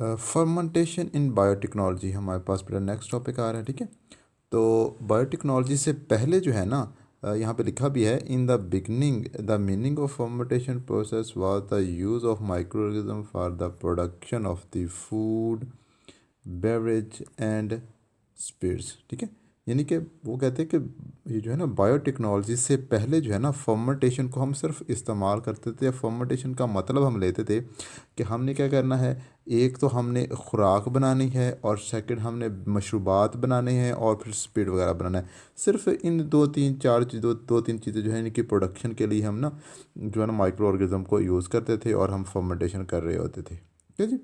Fermentation इन biotechnology हमारे पास बेटा next topic आ रहा है। ठीक है, तो बायोटेक्नोलॉजी से पहले जो है ना, यहाँ पे लिखा भी है, in the beginning the meaning of fermentation process was the use of microorganism for the production of the food beverage and spirits. ठीक है, यानी कि वो कहते हैं कि ये जो है ना, बायोटेक्नोलॉजी से पहले जो है ना, फर्मेंटेशन को हम सिर्फ इस्तेमाल करते थे, या फर्मेंटेशन का मतलब हम लेते थे कि हमने क्या करना है, एक तो हमने खुराक बनानी है, और सेकंड हमने मशरूबात बनाने हैं, और फिर स्पीड वगैरह बनाना है। सिर्फ इन दो तीन चार चीज़ों दो तीन चीज़ें जो है इनकी प्रोडक्शन के लिए हम ना जो है ना माइक्रो ऑर्गेनिज्म को यूज़ करते थे, और हम फर्मेंटेशन कर रहे होते थे। ठीक है जी।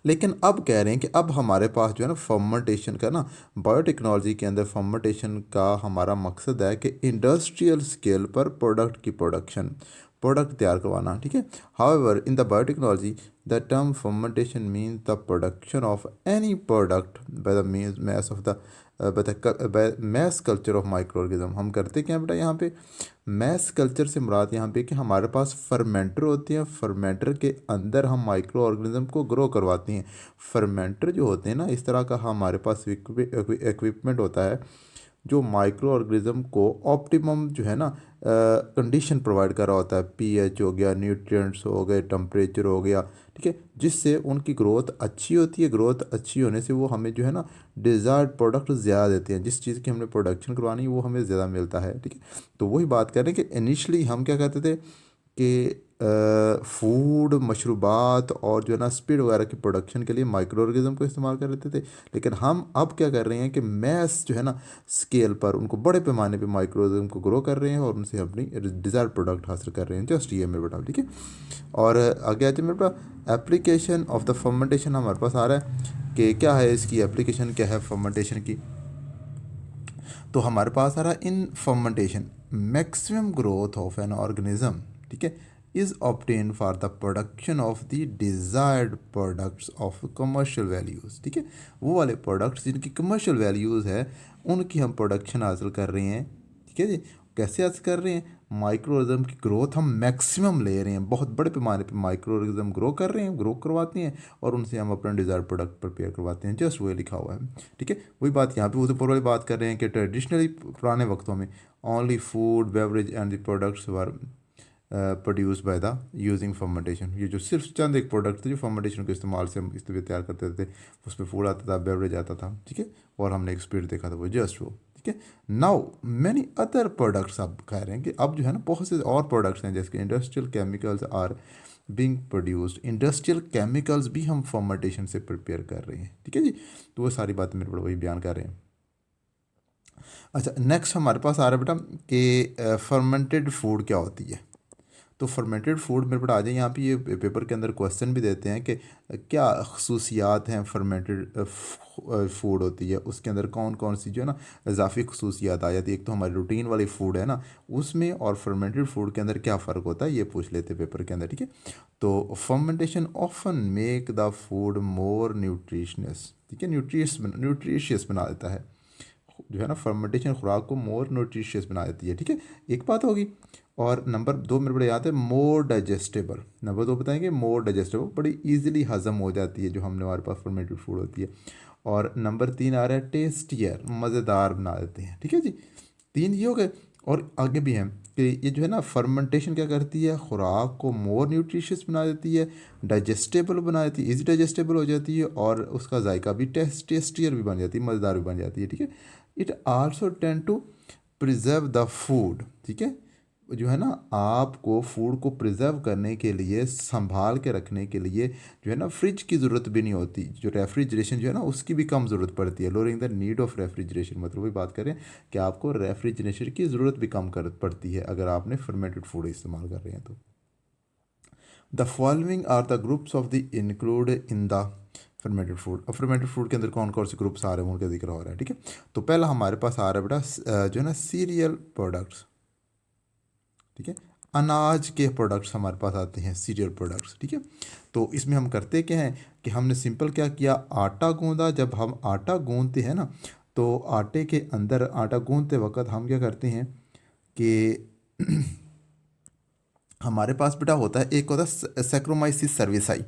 लेकिन अब कह रहे हैं कि अब हमारे पास जो है ना फर्मेंटेशन का ना, बायोटेक्नोलॉजी के अंदर फर्मेंटेशन का हमारा मकसद है कि इंडस्ट्रियल स्केल पर प्रोडक्ट की प्रोडक्ट तैयार करवाना। ठीक है, however in the biotechnology the term fermentation means the production of any product by the means mass of the by mass culture of micro organism. हम करते क्या बेटा, यहाँ पे मैस कल्चर से मुराद यहाँ पे कि हमारे पास फर्मेंटर होते हैं, फर्मेंटर के अंदर हम माइक्रो ऑर्गेनिज्म को ग्रो करवाते हैं। फर्मेंटर जो होते हैं ना, इस तरह का हमारे पास इक्विपमेंट होता है जो माइक्रो ऑर्गेनिज्म को ऑप्टिमम जो है ना कंडीशन प्रोवाइड कर रहा होता है। पीएच हो गया, न्यूट्रिएंट्स हो गए, टेम्परेचर हो गया। ठीक है, जिससे उनकी ग्रोथ अच्छी होती है। ग्रोथ अच्छी होने से वो हमें जो है ना डिज़ायर्ड प्रोडक्ट ज़्यादा देते हैं। जिस चीज़ की हमने प्रोडक्शन करवानी है वो हमें ज़्यादा मिलता है। ठीक है, तो वही बात कर रहे हैं कि इनिशली हम क्या कहते थे कि फूड मशरूबात और जो है ना स्पीड वगैरह की प्रोडक्शन के लिए माइक्रो ऑर्गेनिज्म को इस्तेमाल कर लेते थे। लेकिन हम अब क्या कर रहे हैं कि मैस जो है ना स्केल पर उनको बड़े पैमाने पे माइक्रो ऑर्गेनिज्म को ग्रो कर रहे हैं, और उनसे अपनी डिज़ायर प्रोडक्ट हासिल कर रहे हैं। जस्ट ये मेरे बेटा। ठीक है, और आगे आते मेरे बेटा एप्लीकेशन ऑफ द फर्मेंटेशन हमारे पास आ रहा है कि क्या है इसकी एप्लीकेशन, क्या है फर्मेंटेशन की। तो हमारे पास आ रहा है in fermentation maximum growth of an organism. ठीक है, is obtain for the production of the desired products of commercial values. ठीक है, वो वाले प्रोडक्ट्स जिनकी कमर्शियल वैल्यूज़ है उनकी हम प्रोडक्शन हासिल कर रहे हैं। ठीक है जी, कैसे हासिल कर रहे हैं, माइक्रो ऑर्गेनिज्म की ग्रोथ हम मैक्सिमम ले रहे हैं, बहुत बड़े पैमाने पे माइक्रो ऑर्गेनिज्म ग्रो कर रहे हैं, ग्रो करवाते हैं, और उनसे हम अपना डिज़ायर प्रोडक्ट प्रिपेयर करवाते हैं। जस्ट वही लिखा हुआ है। ठीक है, वही बात यहाँ पे ऊपर वाली बात कर रहे हैं कि ट्रेडिशनली पुराने वक्तों में only food beverage and the products were produce by the using fermentation. ये जो सिर्फ चंद एक प्रोडक्ट थे जो फर्मेंटेशन के इस्तेमाल से हम इस तरह तैयार करते थे, उस पर फूड आता था, बेवरेज आता था। ठीक है, और हमने एक स्पीड देखा था, वो जस्ट वो। ठीक है, नाउ मैनी अदर प्रोडक्ट्स अब कह रहे हैं कि अब जो है ना बहुत से और प्रोडक्ट्स हैं, जैसे industrial chemicals are being produced. Industrial chemicals भी हम फर्मेंटेशन से प्रिपेयर कर रहे हैं। ठीक है जी, तो वो सारी बातें मेरे बड़े वही बयान कर रहे हैं। अच्छा, नेक्स्ट हमारे पास आ रहा है बेटा कि फर्मेंटेड फूड क्या होती है। तो फर्मेंटेड फूड मेरे पास आ जाए, यहाँ पे ये पेपर के अंदर क्वेश्चन भी देते हैं कि क्या खसूसियात हैं फर्मेंटेड फूड होती है, उसके अंदर कौन कौन सी जो है ना इजाफी खसूसियात आ जाती है। एक तो हमारी रूटीन वाली फूड है ना उसमें, और फर्मेंटेड फूड के अंदर क्या फ़र्क होता है ये पूछ लेते पेपर के अंदर। ठीक है, तो fermentation often make the food more nutritious. ठीक है, न्यूट्रिशियस बना देता है जो है ना, फर्मेंटेशन खुराक को मोर न्यूट्रिशियस बना देती है। ठीक है, एक बात होगी। और नंबर दो मेरे बड़े याद है, मोर डाइजेस्टेबल। नंबर दो बताएंगे मोर डाइजेस्टेबल, बड़ी इजीली हज़म हो जाती है जो हमने हमारे पास फर्मेंटेड फूड होती है। और नंबर तीन आ रहा है टेस्टियर, मज़ेदार बना देते हैं। ठीक है जी, तीन ये हो गए। और आगे भी हैं कि ये जो है ना फर्मेंटेशन क्या करती है, खुराक को मोर न्यूट्रिशियस बना देती है, डाइजेस्टेबल बना देती है, इजी डाइजेस्टेबल हो जाती है, और उसका जायका भी टेस्टियर भी बन जाती है, मज़ेदार भी बन जाती है। ठीक है, it also tend to preserve the food. ठीक है, जो है ना आपको फूड को प्रिजर्व करने के लिए, संभाल के रखने के लिए जो है ना फ्रिज की ज़रूरत भी नहीं होती। जो रेफ्रिजरेशन जो है ना उसकी भी कम ज़रूरत पड़ती है। Lowering the need of refrigeration, मतलब वही बात करें कि आपको रेफ्रिजरेशन की ज़रूरत भी कम कर पड़ती है अगर आपने फर्मेंटेड फूड इस्तेमाल कर रहे हैं तो। The following are the groups of the include in the fermented food. अब फर्मेंटेड फूड के अंदर कौन कौन से ग्रुप्स आ रहे हैं उनका जिक्र हो रहा है। ठीक है, तो पहला हमारे पास आ रहा है बेटा जो है ना सीरियल प्रोडक्ट्स। ठीक है, अनाज के प्रोडक्ट्स हमारे पास आते हैं, सीरियल प्रोडक्ट्स। ठीक है, तो इसमें हम करते क्या हैं कि हमने सिंपल क्या किया, आटा गूंदा। जब हम आटा गूंदते हैं ना तो आटे के अंदर आटा गूंदते वक्त हम क्या करते हैं कि हमारे पास बेटा होता है, एक होता है सैक्रोमाइसिस सर्विसाई।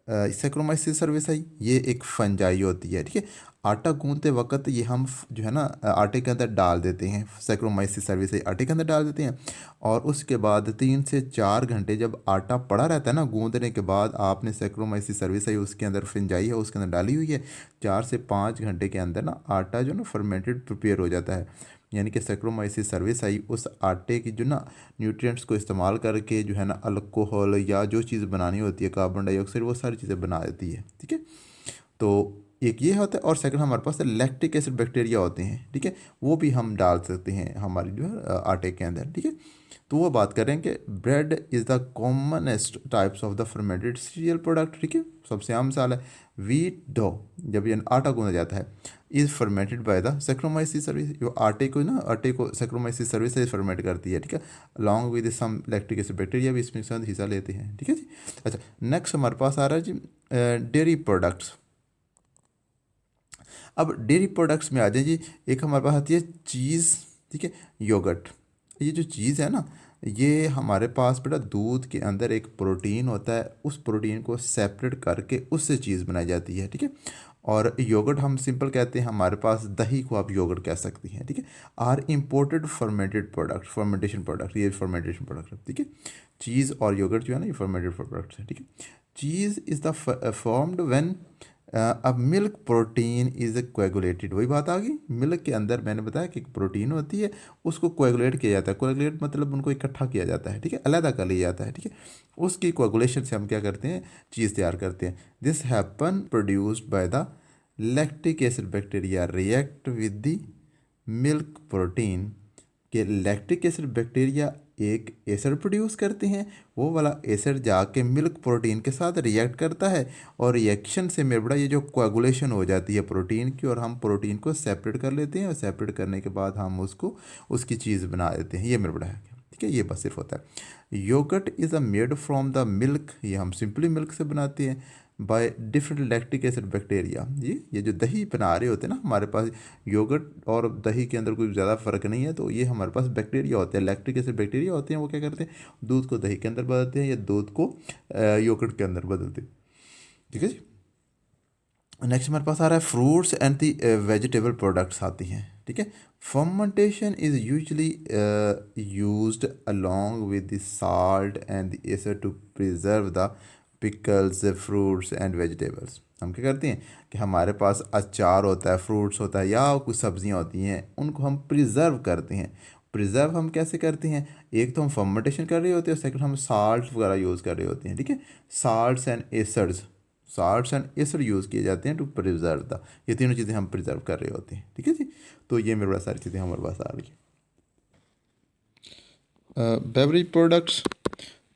सैक्रोमाइसिस सर्विसाई ये एक फंजाई होती है, ठीक है। आटा गूंदते वक्त ये हम जो है ना आटे के अंदर डाल देते हैं, सैक्रोमाइसिस सर्विसाई आटे के अंदर डाल देते हैं। और उसके बाद 3 से 4 घंटे जब आटा पड़ा रहता है ना, गूंदने के बाद आपने सैक्रोमाइसिस सर्विसाई उसके अंदर फंजाई है उसके अंदर डाली हुई है, 4 से 5 घंटे के अंदर ना आटा जो ना फर्मेंटेड प्रिपेयर हो जाता है। यानी कि सैक्रोमाइसिस सर्विसाई उस आटे की जो ना न्यूट्रिएंट्स को इस्तेमाल करके जो है ना अल्कोहल या जो चीज़ बनानी होती है, कार्बन डाइऑक्साइड, वो सारी चीज़ें बना देती है, ठीक है। तो एक ये होता है, और सेकंड हमारे पास लैक्टिक एसिड बैक्टीरिया होते हैं, ठीक है। वो भी हम डाल सकते हैं हमारी जो है आटे के अंदर, ठीक है। तो वो बात कर रहे हैं कि bread is the commonest types of the fermented serial product, ठीक है। सबसे आम मिसाल है वीट डो, जब ये आटा गूंदा जाता है, is fermented by the saccharomyces service. जो आटे को सैक्रोमाइसिस सर्विस से फर्मेंट करती है, ठीक है। Along with some lactic acid bacteria भी इसमें हिस्सा लेते हैं, ठीक है जी। अच्छा, नेक्स्ट हमारे पास आ रहा है जी डेयरी प्रोडक्ट्स। अब डेयरी प्रोडक्ट्स में आ जाए जी, एक हमारे पास आती है चीज़, ठीक है, योगर्ट। ये जो चीज़ है ना, ये हमारे पास बेटा दूध के अंदर एक प्रोटीन होता है, उस प्रोटीन को सेपरेट करके उससे चीज़ बनाई जाती है, ठीक है। और योगर्ट हम सिंपल कहते हैं, हमारे पास दही को आप योगर्ट कह सकती हैं, ठीक है। Are imported fermented product, fermentation product, ये फर्मेंटेशन प्रोडक्ट है, ठीक है। चीज़ और योगर्ट जो है ना, ये फर्मेंटेड प्रोडक्ट्स है, ठीक है। चीज़ इज़ द फॉर्म्ड व्हेन अब मिल्क प्रोटीन इज़ कोएगुलेटेड, वही बात आ गई। मिल्क के अंदर मैंने बताया कि एक प्रोटीन होती है, उसको कोएगुलेट किया जाता है। कोएगुलेट मतलब उनको इकट्ठा किया जाता है, ठीक है, अलग कर लिया जाता है, ठीक है। उसकी कोएगुलेशन से हम क्या करते हैं, चीज़ तैयार करते हैं। This happen produced by the lactic acid bacteria react with the milk protein. के लैक्टिक एसिड बैक्टीरिया एक एसिड प्रोड्यूस करते हैं, वो वाला एसिड जाके मिल्क प्रोटीन के साथ रिएक्ट करता है, और रिएक्शन से मेरे बड़ा ये जो कोएगुलेशन हो जाती है प्रोटीन की, और हम प्रोटीन को सेपरेट कर लेते हैं, और सेपरेट करने के बाद हम उसको उसकी चीज़ बना देते हैं। ये मेरे बड़ा है, ठीक है। ये बस सिर्फ होता है। Yogurt is a made from the milk, ये हम सिंपली मिल्क से बनाते हैं, by different lactic acid bacteria. ये जो दही बना रहे होते हैं ना हमारे पास, योगर्ट और दही के अंदर कोई ज़्यादा फ़र्क नहीं है। तो ये हमारे पास बैक्टीरिया होते हैं, लैक्टिक एसिड बैक्टीरिया होते हैं, वो क्या करते हैं, दूध को दही के अंदर बदलते हैं या दूध को योगर्ट के अंदर बदलते हैं, ठीक है जी। नेक्स्ट हमारे पास आ रहा है fruits and the vegetable products आती हैं, ठीक है। Fermentation is usually used along with the salt and the acid to preserve the pickles fruits and vegetables. हम क्या करते हैं कि हमारे पास अचार होता है, फ्रूट्स होता है, या कुछ सब्जियां होती हैं, उनको हम प्रिजर्व करते हैं। प्रिजर्व हम कैसे करते हैं, एक तो हम फर्मेंटेशन कर रहे होते हैं, सेकंड हम साल्ट वगैरह यूज़ कर रहे होते हैं, ठीक है। साल्ट्स एंड एसिड यूज़ किए जाते हैं टू प्रिजर्व द, ये तीनों चीज़ें हम प्रिजर्व कर रहे होते हैं, ठीक है जी। तो ये मेरे पास सारी चीज़ें हमारे पास आ रही है। बेवरेज प्रोडक्ट्स,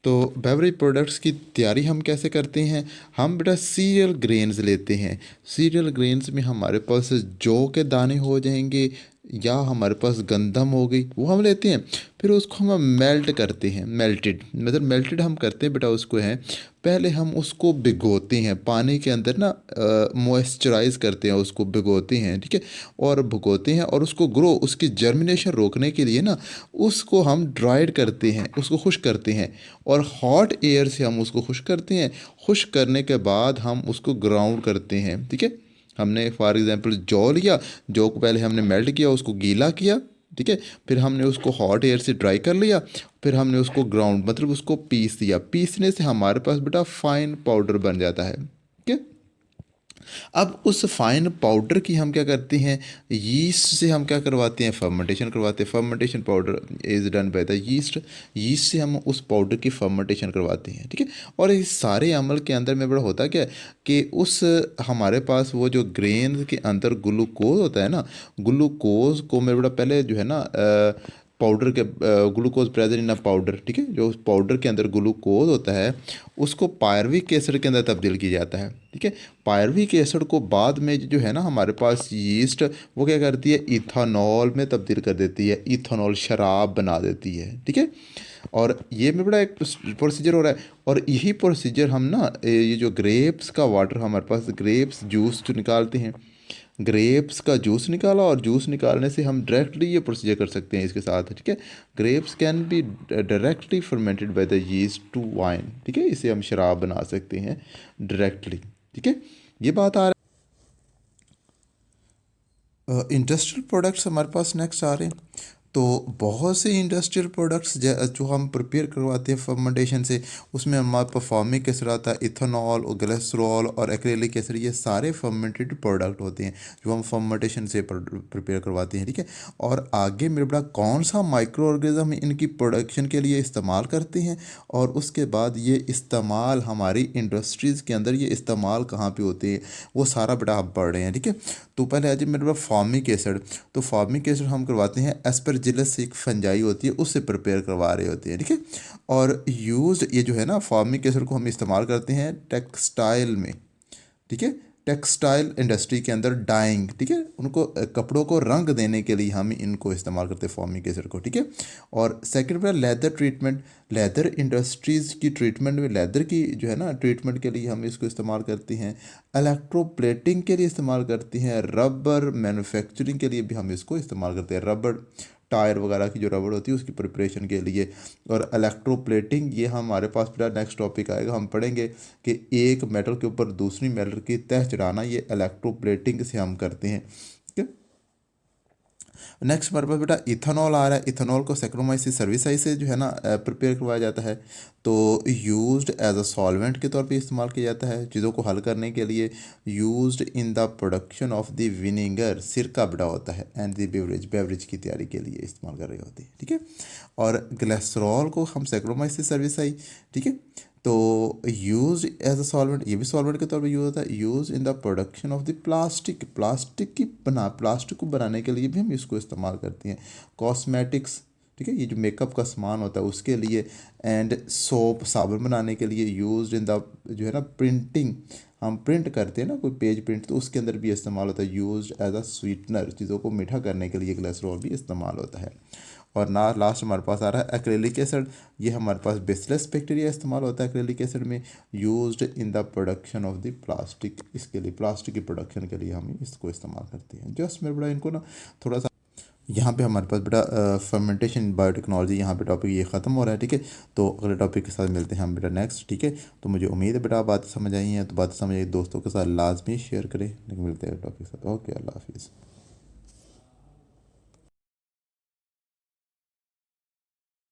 तो बेवरेज प्रोडक्ट्स की तैयारी हम कैसे करते हैं, हम बेटा सीरियल ग्रेन्स लेते हैं। सीरियल ग्रेन्स में हमारे पास जौ के दाने हो जाएंगे, या हमारे पास गंदम हो गई, वो हम लेते हैं। फिर उसको हम मेल्ट करते हैं, मेल्टेड हम करते हैं बेटा उसको है, पहले हम उसको भिगोते हैं पानी के अंदर ना, मॉइस्चराइज करते हैं उसको, भिगोते हैं, ठीक है। और भिगोते हैं और उसको ग्रो, उसकी जर्मिनेशन रोकने के लिए ना उसको हम ड्राइड करते हैं, उसको खुश्क करते हैं, और हॉट एयर से हम उसको खुश्क करते हैं। खुश्क करने के बाद हम उसको ग्राउंड करते हैं, ठीक है। हमने फॉर एग्जांपल जौ लिया, जौ को पहले हमने मेल्ट किया, उसको गीला किया, ठीक है। फिर हमने उसको हॉट एयर से ड्राई कर लिया, फिर हमने उसको ग्राउंड मतलब उसको पीस दिया। पीसने से हमारे पास बेटा फाइन पाउडर बन जाता है, ठीक है। अब उस फाइन पाउडर की हम क्या करते हैं, यीस्ट से हम क्या करवाते हैं, फर्मेंटेशन करवाते हैं। Fermentation powder is done by the yeast, yeast से हम उस पाउडर की फर्मेंटेशन करवाते हैं, ठीक है। और इस सारे अमल के अंदर में बड़ा होता क्या है कि उस हमारे पास वो जो ग्रेन के अंदर ग्लूकोज होता है ना, ग्लूकोज को मेरे बड़ा पहले जो है ना पाउडर के glucose present in a powder, ठीक है। जो उस पाउडर के अंदर ग्लूकोज होता है उसको पायरविक एसिड के अंदर तब्दील किया जाता है, ठीक है। पायरविक एसिड को बाद में जो है ना हमारे पास यीस्ट वो क्या करती है, इथानॉल में तब्दील कर देती है, इथानॉल शराब बना देती है, ठीक है। और ये में बड़ा एक प्रोसीजर हो रहा है। और यही प्रोसीजर हम ना ये जो ग्रेप्स का वाटर हमारे पास, ग्रेप्स जूस जो निकालते हैं, ग्रेप्स का जूस निकाला और जूस निकालने से हम डायरेक्टली ये प्रोसीजर कर सकते हैं इसके साथ, ठीक है। Grapes can be directly fermented by the yeast to wine, ठीक है, इसे हम शराब बना सकते हैं डायरेक्टली, ठीक है। ये बात आ इंडस्ट्रियल प्रोडक्ट्स हमारे पास नेक्स्ट आ रहे हैं। तो बहुत से इंडस्ट्रियल प्रोडक्ट्स जो हम प्रिपेयर करवाते हैं फर्मेंटेशन से, उसमें हमारे पास फॉर्मिक एसिड आता है, इथेनॉल और ग्लिसरॉल और एक्रेलिक एसिड, ये सारे फर्मेंटेड प्रोडक्ट होते हैं जो हम फर्मेंटेशन से प्रिपेयर करवाते हैं, ठीक है। और आगे मेरे बड़ा कौन सा माइक्रो ऑर्गेनिज्म इनकी प्रोडक्शन के लिए इस्तेमाल करते हैं, और उसके बाद ये इस्तेमाल हमारी इंडस्ट्रीज़ के अंदर ये इस्तेमाल कहाँ पे होते हैं, वो सारा बेटा आप पढ़ रहे हैं, ठीक है। तो पहले आज मेरे पास फॉर्मिक एसिड, तो फॉर्मिक एसिड हम करवाते हैं एस्परजिलस एक फंजाई होती है उससे प्रिपेयर करवा रहे होते हैं, ठीक है। और यूज्ड ये जो है ना फॉर्मिक एसिड को हम इस्तेमाल करते हैं टेक्सटाइल में, ठीक है, टेक्सटाइल इंडस्ट्री के अंदर डाइंग, ठीक है, उनको कपड़ों को रंग देने के लिए हम इनको इस्तेमाल करते हैं फॉर्मिक एसिड को, ठीक है। और सेकंड पर लेदर ट्रीटमेंट, लेदर इंडस्ट्रीज़ की ट्रीटमेंट में लेदर की जो है ना ट्रीटमेंट के लिए हम इसको इस्तेमाल करते हैं। इलेक्ट्रोप्लेटिंग के लिए इस्तेमाल करते हैं। रबर मैन्युफैक्चरिंग के लिए भी हम इसको इस्तेमाल करते हैं, रबर टायर वगैरह की जो रबड़ होती है उसकी प्रिपरेशन के लिए। और इलेक्ट्रोप्लेटिंग ये हमारे पास फिर नेक्स्ट टॉपिक आएगा, हम पढ़ेंगे कि एक मेटल के ऊपर दूसरी मेटल की तह चढ़ाना, ये इलेक्ट्रोप्लेटिंग से हम करते हैं, ठीक है। नेक्स्ट हमारे पास बेटा इथेनॉल आ रहा है। इथेनॉल को सैक्रोमाइसिस सर्विसाइज से जो है ना प्रिपेयर करवाया जाता है। तो यूज्ड एज अ सॉल्वेंट के तौर पे इस्तेमाल किया जाता है चीज़ों को हल करने के लिए। Used in the production of the vinegar, सिरका बेटा होता है, एंड द बेवरेज, बेवरेज की तैयारी के लिए इस्तेमाल कर रहे होते हैं, ठीक है। और ग्लिसरॉल को हम सैक्रोमाइसिस सर्विसाइज, ठीक है। तो यूज एज अ सॉल्वेंट, ये भी सॉल्वेंट के तौर पे यूज होता है। Use in the production of the plastic, plastic को बनाने के लिए भी हम इसको इस्तेमाल करते हैं। कॉस्मेटिक्स, ठीक है, ये जो मेकअप का सामान होता है उसके लिए। एंड सोप, साबुन बनाने के लिए। यूज इन द जो है ना प्रिंटिंग, हम प्रिंट करते हैं ना कोई पेज प्रिंट, तो उसके अंदर भी इस्तेमाल होता है। यूज एज अ स्वीटनर, चीज़ों को मीठा करने के लिए ग्लिसरॉल भी इस्तेमाल होता है। और ना लास्ट हमारे पास आ रहा है एक्रेलिक एसिड। ये हमारे पास बेसिलस बैक्टीरिया इस्तेमाल होता है एक्रेलिक एसिड में। Used in the production of the plastic, इसके लिए प्लास्टिक की प्रोडक्शन के लिए हम इसको इस्तेमाल करते हैं। जस्ट मेरे बड़ा इनको ना थोड़ा सा यहाँ पे हमारे पास बेटा फर्मेंटेशन बायोटेक्नोलॉजी, यहाँ पे टॉपिक ये ख़त्म हो रहा है, ठीक है। तो अगले टॉपिक के साथ मिलते हैं हम बेटा नेक्स्ट, ठीक है। तो मुझे उम्मीद है बेटा आप बातें समझ आई हैं, तो बातें समझ आई दोस्तों के साथ लाजमी शेयर करें, लेकिन मिलते हैं टॉपिक के साथ। ओके, अल्लाह हाफिज़।